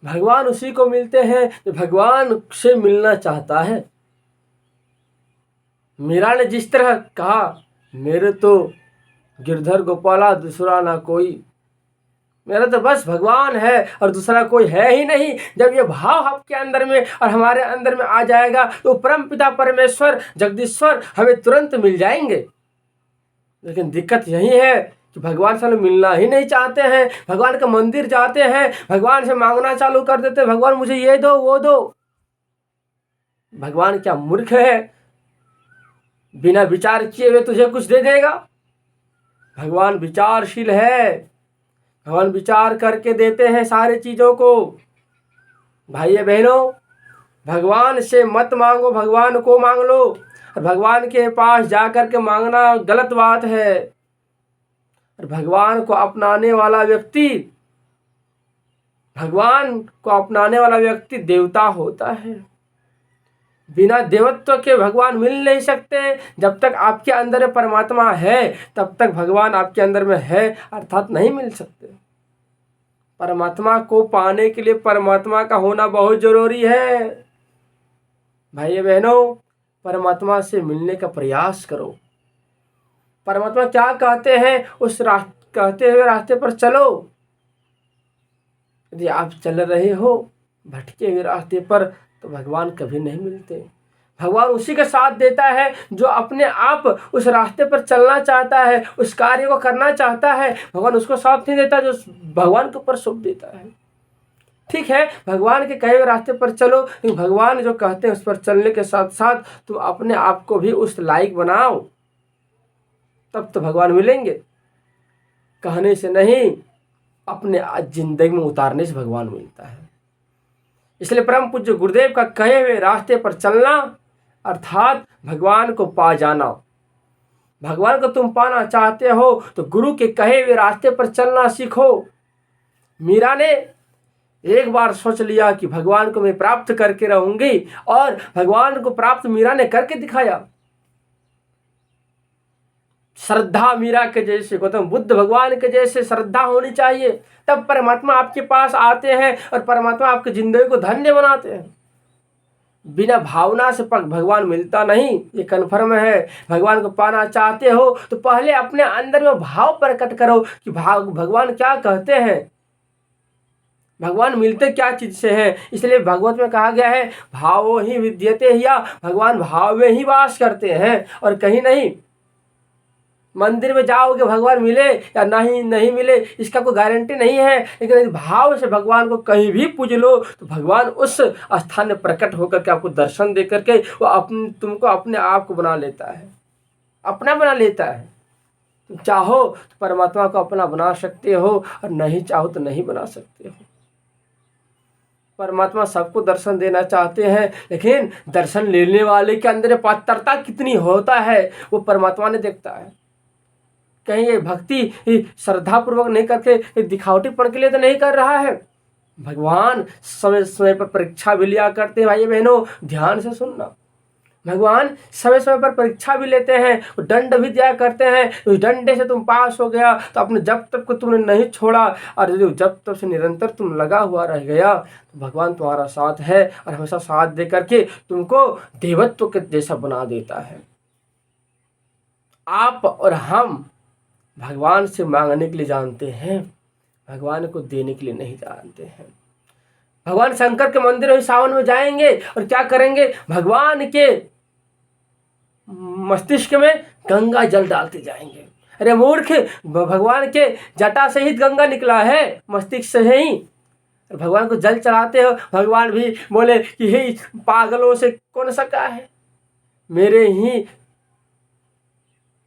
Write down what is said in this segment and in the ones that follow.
भगवान उसी को मिलते हैं जो भगवान से मिलना चाहता है। मीरा ने जिस तरह कहा, मेरे तो गिरधर गोपाला दूसरा ना कोई, मेरा तो बस भगवान है और दूसरा कोई है ही नहीं। जब ये भाव आपके अंदर में और हमारे अंदर में आ जाएगा तो परम पिता परमेश्वर जगदीश्वर हमें तुरंत मिल जाएंगे। लेकिन दिक्कत यही है कि भगवान से मिलना ही नहीं चाहते हैं। भगवान का मंदिर जाते हैं, भगवान से मांगना चालू कर देते हैं, भगवान मुझे ये दो वो दो। भगवान क्या मूर्ख है? बिना विचार किए हुए तुझे कुछ दे देगा? भगवान विचारशील है, भगवान विचार करके देते हैं सारी चीज़ों को। भाई बहनों, भगवान से मत मांगो, भगवान को मांग लो। और भगवान के पास जाकर के मांगना गलत बात है। और भगवान को अपनाने वाला व्यक्ति, भगवान को अपनाने वाला व्यक्ति देवता होता है। बिना देवत्व के भगवान मिल नहीं सकते। जब तक आपके अंदर परमात्मा है तब तक भगवान आपके अंदर में है, अर्थात नहीं मिल सकते। परमात्मा को पाने के लिए परमात्मा का होना बहुत जरूरी है। भाई बहनों, परमात्मा से मिलने का प्रयास करो। परमात्मा क्या कहते हैं उस कहते हुए रास्ते पर चलो। यदि आप चल रहे हो भटके हुए रास्ते पर तो भगवान कभी नहीं मिलते। भगवान उसी का साथ देता है जो अपने आप उस रास्ते पर चलना चाहता है, उस कार्य को करना चाहता है। भगवान उसको साथ नहीं देता जो भगवान के ऊपर सौंप देता है। ठीक है, भगवान के कहे हुए रास्ते पर चलो, लेकिन भगवान जो कहते हैं उस पर चलने के साथ साथ तुम अपने आप को भी उस लायक बनाओ, तब तो भगवान मिलेंगे। कहने से नहीं, अपने जिंदगी में उतारने से भगवान मिलता है। इसलिए परम पूज्य गुरुदेव का कहे हुए रास्ते पर चलना अर्थात भगवान को पा जाना। भगवान को तुम पाना चाहते हो तो गुरु के कहे हुए रास्ते पर चलना सीखो। मीरा ने एक बार सोच लिया कि भगवान को मैं प्राप्त करके रहूंगी, और भगवान को प्राप्त मीरा ने करके दिखाया। श्रद्धा मीरा के जैसे, गौतम बुद्ध भगवान के जैसे श्रद्धा होनी चाहिए, तब परमात्मा आपके पास आते हैं और परमात्मा आपकी जिंदगी को धन्य बनाते हैं। बिना भावना से भगवान मिलता नहीं, ये कन्फर्म है। भगवान को पाना चाहते हो तो पहले अपने अंदर में भाव प्रकट करो कि भगवान क्या कहते हैं, भगवान मिलते क्या चीज से हैं। इसलिए भगवत में कहा गया है, भावो ही विद्यते हिया, भगवान भाव में ही वास करते हैं और कहीं नहीं। मंदिर में जाओगे भगवान मिले या नहीं मिले इसका कोई गारंटी नहीं है, लेकिन यदि भाव से भगवान को कहीं भी पूज लो तो भगवान उस स्थान में प्रकट होकर के आपको दर्शन दे करके वो तुमको अपने आप को बना लेता है, अपना बना लेता है। तुम चाहो तो परमात्मा को अपना बना सकते हो और नहीं चाहो तो नहीं बना सकते हो। परमात्मा सबको दर्शन देना चाहते हैं, लेकिन दर्शन लेने वाले के अंदर पात्रता कितनी होता है वो परमात्मा ने देखता है। कहीं ये भक्ति श्रद्धा पूर्वक नहीं करके दिखावटीपन के लिए तो नहीं कर रहा है। भगवान समय समय पर परीक्षा भी लिया करते हैं। भाई बहनों, ध्यान से सुनना, भगवान समय समय पर परीक्षा भी लेते हैं, दंड भी दिया करते हैं। उस डंडे से तुम पास हो गया तो अपने जब तक को तुमने नहीं छोड़ा और यदि जब तक से निरंतर तुम लगा हुआ रह गया तो भगवान तुम्हारा साथ है और हमेशा साथ दे करके तुमको देवत्व के जैसा बना देता है। आप और हम भगवान से मांगने के लिए जानते हैं, भगवान को देने के लिए नहीं जानते हैं। भगवान शंकर के मंदिर में सावन में जाएंगे और क्या करेंगे, भगवान के मस्तिष्क में गंगा जल डालते जाएंगे। अरे मूर्ख, भगवान के जटा से ही गंगा निकला है, मस्तिष्क से ही। भगवान को जल चढ़ाते हो, भगवान भी बोले कि हे पागलों से कौन सका है, मेरे ही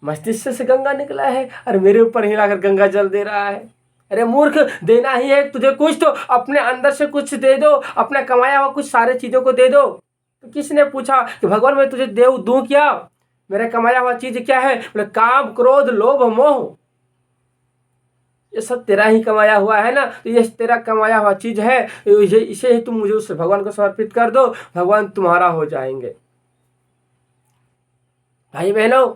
मस्तिष्क से गंगा निकला है और मेरे ऊपर ही लाकर गंगा जल दे रहा है। अरे मूर्ख, देना ही है तुझे कुछ तो अपने अंदर से कुछ दे दो, अपना कमाया हुआ कुछ सारे चीज़ों को दे दो। तो किसने पूछा कि भगवान मैं तुझे दूं क्या, मेरा कमाया हुआ चीज़ क्या है? बोले काम क्रोध लोभ मोह, ये सब तेरा ही कमाया हुआ है ना, तो ये तेरा कमाया हुआ चीज़ है, इसे ही तुम मुझे उस भगवान को समर्पित कर दो, भगवान तुम्हारा हो जाएंगे। भाई बहनों,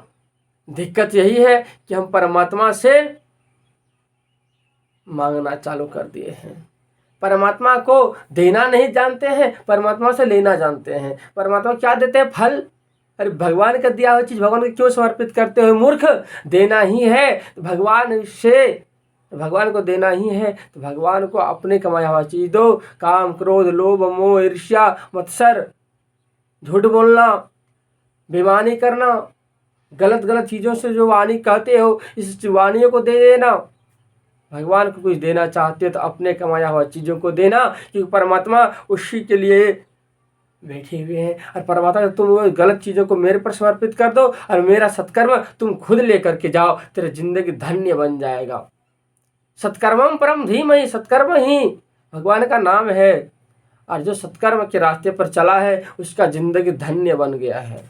दिक्कत यही है कि हम परमात्मा से मांगना चालू कर दिए हैं। परमात्मा को देना नहीं जानते हैं, परमात्मा से लेना जानते हैं। परमात्मा क्या देते हैं? फल। अरे भगवान का दिया हुआ चीज़ भगवान को क्यों समर्पित करते हो मूर्ख? देना ही है तो भगवान को देना ही है तो भगवान को अपने कमाया हुआ चीज़ दो। काम, क्रोध, लोभ, मोह, ईर्ष्या, मत्सर, झूठ बोलना, बेईमानी करना, गलत चीज़ों से जो वाणी कहते हो, इस वाणियों को दे देना। भगवान को कुछ देना चाहते हो तो अपने कमाया हुआ चीज़ों को देना, क्योंकि परमात्मा उसी के लिए बैठे हुए हैं। और परमात्मा तुम वो गलत चीज़ों को मेरे पर समर्पित कर दो और मेरा सत्कर्म तुम खुद लेकर के जाओ, तेरी जिंदगी धन्य बन जाएगा। सत्कर्मम परम धीमहि, सत्कर्म ही भगवान का नाम है। और जो सत्कर्म के रास्ते पर चला है उसका जिंदगी धन्य बन गया है।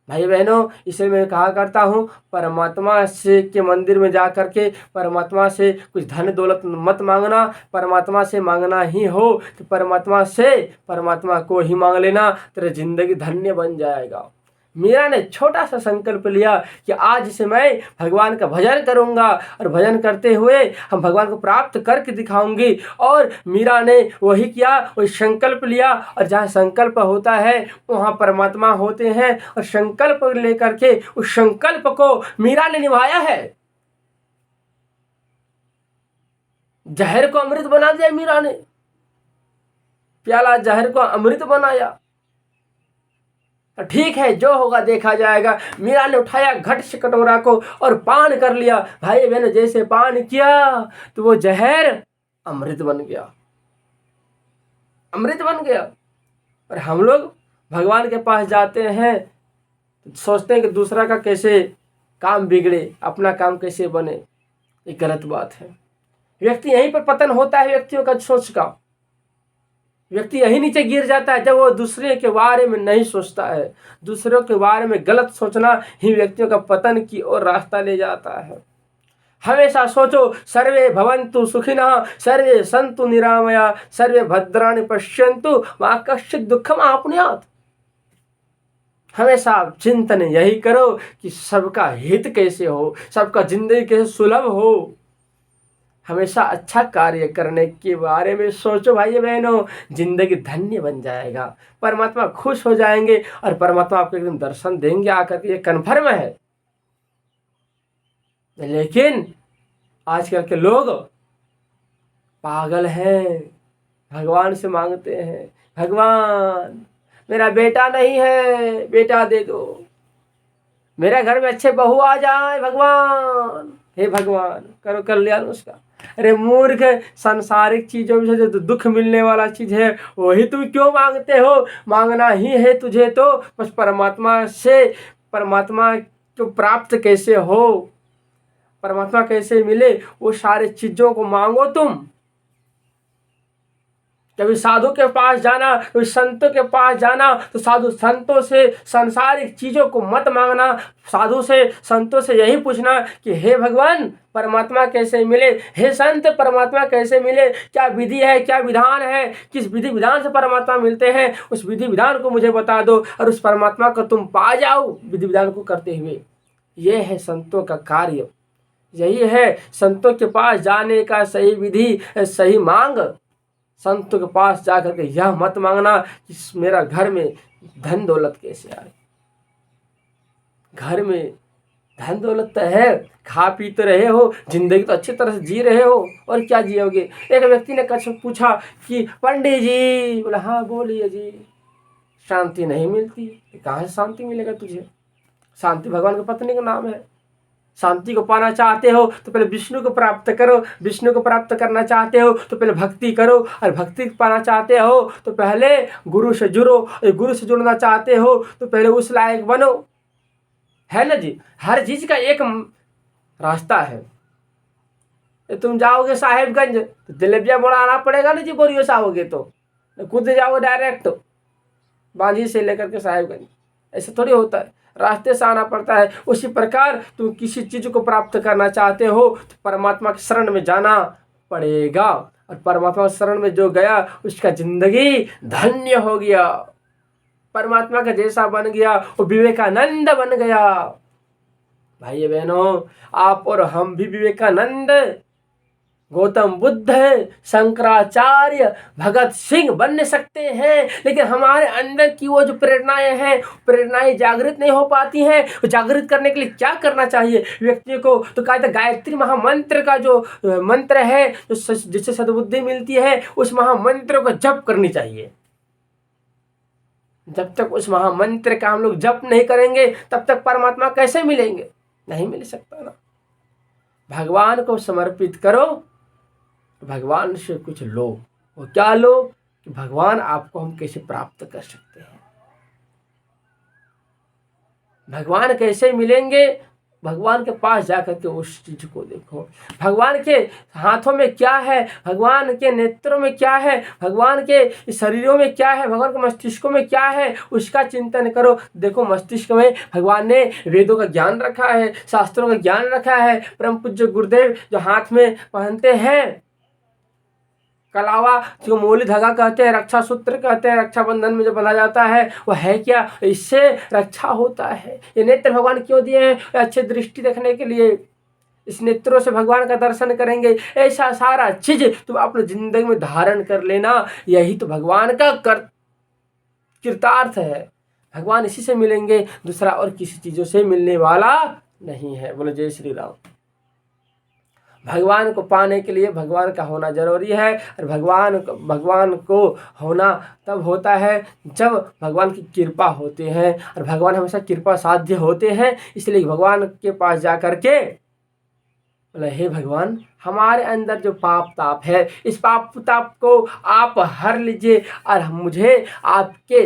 भाई बहनों, इसे मैं कहा करता हूँ, परमात्मा से के मंदिर में जा कर के परमात्मा से कुछ धन दौलत मत मांगना। परमात्मा से मांगना ही हो तो परमात्मा को ही मांग लेना, तेरी जिंदगी धन्य बन जाएगा। मीरा ने छोटा सा संकल्प लिया कि आज से मैं भगवान का भजन करूंगा और भजन करते हुए हम भगवान को प्राप्त करके दिखाऊंगी। और मीरा ने वही किया, वही संकल्प लिया। और जहाँ संकल्प होता है वहाँ परमात्मा होते हैं। और संकल्प लेकर के उस संकल्प को मीरा ने निभाया है। जहर को अमृत बना दिया मीरा ने, प्याला जहर को अमृत बनाया। ठीक है, जो होगा देखा जाएगा। मीरा ने उठाया घट से कटोरा को और पान कर लिया। भाई बहन, जैसे पान किया तो वो जहर अमृत बन गया, अमृत बन गया। और हम लोग भगवान के पास जाते हैं सोचते हैं कि दूसरा का कैसे काम बिगड़े, अपना काम कैसे बने। ये गलत बात है। व्यक्ति यहीं पर पतन होता है व्यक्तियों का सोच का। व्यक्ति यही नीचे गिर जाता है जब वो दूसरे के बारे में नहीं सोचता है। दूसरों के बारे में गलत सोचना ही व्यक्तियों का पतन की ओर रास्ता ले जाता है। हमेशा सोचो, सर्वे भवन्तु सुखिनः, सर्वे सन्तु निरामया, सर्वे भद्राणि पश्यन्तु मा कश्चित् दुःखम् आपनुयात्। हमेशा चिंतन यही करो कि सबका हित कैसे हो, सबका जिंदगी कैसे सुलभ हो। हमेशा अच्छा कार्य करने के बारे में सोचो भाई बहनों, जिंदगी धन्य बन जाएगा। परमात्मा खुश हो जाएंगे और परमात्मा आपको एकदम दर्शन देंगे आकर के, ये कन्फर्म है। लेकिन आजकल के लोग पागल हैं, भगवान से मांगते हैं, भगवान मेरा बेटा नहीं है, बेटा दे दो, मेरे घर में अच्छे बहू आ जाए, भगवान हे भगवान करो कल्याण उसका। अरे मूर्ख, सांसारिक चीजों में से जो दुख मिलने वाला चीज है वही तुम क्यों मांगते हो? मांगना ही है तुझे तो बस परमात्मा से। परमात्मा को प्राप्त कैसे हो, परमात्मा कैसे मिले, वो सारे चीजों को मांगो तुम। कभी साधु के पास जाना, कभी संतों के पास जाना तो साधु संतों से सांसारिक चीजों को मत मांगना। साधु से संतों से यही पूछना कि हे भगवान परमात्मा कैसे मिले, हे संत परमात्मा कैसे मिले, क्या विधि है, क्या विधान है, किस विधि विधान से परमात्मा मिलते हैं, उस विधि विधान को मुझे बता दो और उस परमात्मा को तुम पा जाओ विधि विधान को करते हुए। ये है संतों का कार्य, यही है संतों के पास जाने का सही विधि, सही मांग। संतों के पास जाकर के यह मत मांगना कि मेरा घर में धन दौलत कैसे आए। घर में धन दौलत तो है, खा पी तो रहे हो, जिंदगी तो अच्छी तरह से जी रहे हो, और क्या जियोगे। एक व्यक्ति ने पूछा कि पंडित जी, बोला हाँ बोलिए जी, शांति नहीं मिलती। कहाँ से शांति मिलेगा तुझे? शांति भगवान की पत्नी का नाम है। शांति को पाना चाहते हो तो पहले विष्णु को प्राप्त करो, विष्णु को प्राप्त करना चाहते हो तो पहले भक्ति करो, और भक्ति पाना चाहते हो तो पहले गुरु से जुड़ो, और गुरु से जुड़ना चाहते हो तो पहले उस लायक बनो। है ना जी, हर चीज का एक रास्ता है। तुम जाओगे साहेबगंज तो जलेबिया मोड़ आना पड़ेगा ना जी, बोरियो से आओगे तो खुद जाओगे डायरेक्ट बांझी से लेकर के साहेबगंज, ऐसा थोड़ी होता है, रास्ते से आना पड़ता है। उसी प्रकार तुम किसी चीज को प्राप्त करना चाहते हो तो परमात्मा के शरण में जाना पड़ेगा, और परमात्मा के शरण में जो गया उसका जिंदगी धन्य हो गया। परमात्मा का जैसा बन गया वो विवेकानंद बन गया। भाई बहनों, आप और हम भी विवेकानंद गौतम बुद्ध, शंकराचार्य, भगत सिंह बन सकते हैं, लेकिन हमारे अंदर की वो जो प्रेरणाएं हैं, प्रेरणाएं जागृत नहीं हो पाती हैं। जागृत करने के लिए क्या करना चाहिए व्यक्ति को? तो कहा था गायत्री महामंत्र का जो मंत्र है, जिससे सद्बुद्धि मिलती है, उस महामंत्र को जप करनी चाहिए। जब तक उस महामंत्र का हम लोग जप नहीं करेंगे, तब तक परमात्मा कैसे मिलेंगे? नहीं मिल सकता ना। भगवान को समर्पित करो, भगवान से कुछ लो। वो क्या लो? कि भगवान आपको हम कैसे प्राप्त कर सकते हैं, भगवान कैसे मिलेंगे। भगवान के पास जाकर के उस चीज को देखो। भगवान के हाथों में क्या है, भगवान के नेत्रों में क्या है, भगवान के शरीरों में क्या है, भगवान के मस्तिष्कों में क्या है, उसका चिंतन करो। देखो मस्तिष्क में भगवान ने वेदों का ज्ञान रखा है, शास्त्रों का ज्ञान रखा है। परम पूज्य गुरुदेव जो हाथ में पहनते हैं कलावा, जो मूली धागा कहते हैं, रक्षा सूत्र कहते हैं, रक्षाबंधन में जो बंधा जाता है, वो है क्या? इससे रक्षा होता है। ये नेत्र भगवान क्यों दिए हैं? अच्छे दृष्टि देखने के लिए। इस नेत्रों से भगवान का दर्शन करेंगे। ऐसा सारा चीज तुम अपनी जिंदगी में धारण कर लेना। यही तो भगवान का कृतार्थ है। भगवान इसी से मिलेंगे, दूसरा और किसी चीजों से मिलने वाला नहीं है। बोलो जय श्री राम। भगवान को पाने के लिए भगवान का होना जरूरी है। और भगवान को होना तब होता है जब भगवान की कृपा होते हैं, और भगवान हमेशा कृपा साध्य होते हैं। इसलिए भगवान के पास जा कर के बोले हे भगवान, हमारे अंदर जो पाप ताप है, इस पाप ताप को आप हर लीजिए और मुझे आपके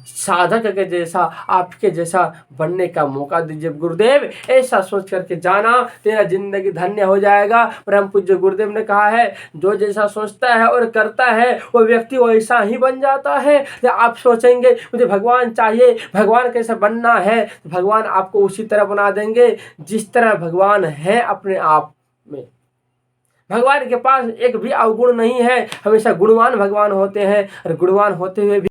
साधक के जैसा, आपके जैसा बनने का मौका दीजिए गुरुदेव। ऐसा सोच करके जाना, तेरा जिंदगी धन्य हो जाएगा। परम पूज्य गुरुदेव ने कहा है, जो जैसा सोचता है और करता है वो व्यक्ति वैसा ही बन जाता है। या आप सोचेंगे मुझे भगवान चाहिए, भगवान कैसा बनना है, तो भगवान आपको उसी तरह बना देंगे जिस तरह भगवान है अपने आप में। भगवान के पास एक भी अवगुण नहीं है, हमेशा गुणवान भगवान होते हैं। और गुणवान होते हुए भी